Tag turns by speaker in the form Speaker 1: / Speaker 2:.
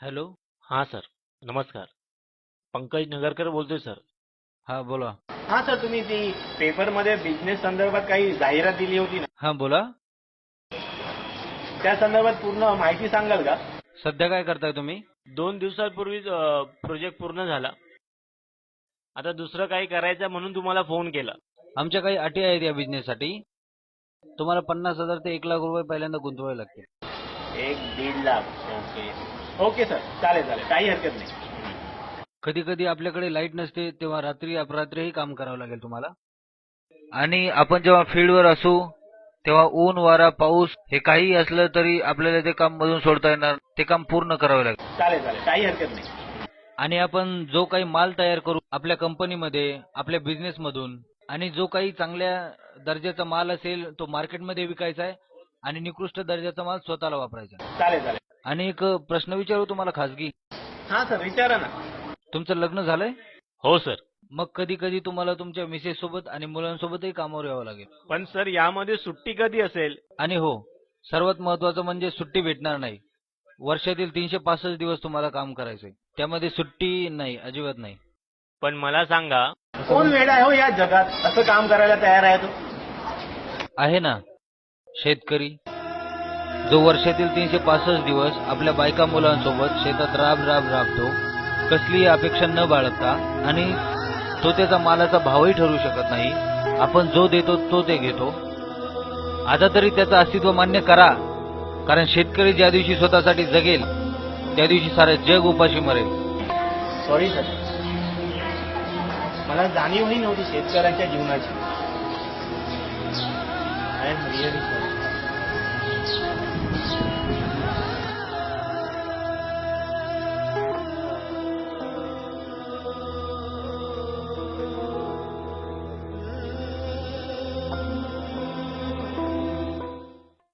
Speaker 1: Hello. हां sir, नमस्कार. पंकज नगरकर बोलतोय सर. हां बोला.
Speaker 2: हा सर, तुम्ही ती पेपरमध्ये बिझनेस संदर्भात काही जाहिरात दिली होती ना,
Speaker 1: हां बोला.
Speaker 2: त्या संदर्भात पूर्ण माहिती सांगाल का?
Speaker 1: सध्या काय करताय तुम्ही? 2 दिवसांपूर्वीच प्रोजेक्ट पूर्ण झाला. आता दुसरं काही करायचं म्हणून तुम्हाला फोन केला. आमच्या काही अटी आहेत या बिझनेससाठी. तुम्हाला 50,000 ते 1,00,000 रुपये पहिल्यांदा गुंतवावे लागतील.
Speaker 2: 1-1.5 लाख. ओके ओके सर, चालेल चालेल, काही हरकत नाही.
Speaker 1: कधी कधी आपल्याकडे लाईट नसते तेव्हा रात्री अपरात्रीही काम करावं लागेल तुम्हाला. आणि आपण जेव्हा फील्डवर असू तेव्हा ऊन वारा पाऊस हे काही असलं तरी आपल्याला ते काम मधून सोडता येणार, ते काम पूर्ण करावे लागेल.
Speaker 2: चालेल चालेल, काही हरकत नाही.
Speaker 1: आणि आपण जो काही माल तयार करू आपल्या कंपनीमध्ये आपल्या बिझनेस मधून, आणि जो काही चांगल्या दर्जाचा माल असेल तो मार्केटमध्ये विकायचा आहे आणि निकृष्ट दर्जाचा माल स्वतःला वापरायचा आहे.
Speaker 2: चालेल चालेल.
Speaker 1: आणि एक प्रश्न विचारू तुम्हाला खासगी.
Speaker 2: हा सर, विचारा ना.
Speaker 1: तुमचं लग्न झालंय? हो सर. मग कधी कधी तुम्हाला तुमच्या मिसेस सोबत आणि मुलांसोबतही कामावर यावं लागेल.
Speaker 2: पण सर, यामध्ये सुट्टी कधी असेल?
Speaker 1: आणि हो, सर्वात महत्त्वाचं म्हणजे सुट्टी भेटणार नाही. वर्षातील 365 दिवस तुम्हाला काम करायचंय, त्यामध्ये सुट्टी नाही, अजिबात नाही.
Speaker 2: पण मला सांगा, कोण वेडा आहे हो या जगात असं काम करायला तयार आहे तो?
Speaker 1: आहे ना, शेतकरी, जो वर्षातील 365 दिवस आपल्या बायका मुलांसोबत शेतात राबतो, कसलीही अपेक्षा न बाळगता, आणि तो त्याचा मालाचा भावही ठरवू शकत नाही. आपण जो देतो तो ते घेतो. आता तरी त्याचं अस्तित्व मान्य करा, कारण शेतकरी ज्या दिवशी स्वतःसाठी जगेल त्या दिवशी सारे जग उपाशी मरेल.
Speaker 2: सॉरी सर, मला जाणीवही नव्हती शेतकऱ्यांच्या जीवनाची. I am really sorry.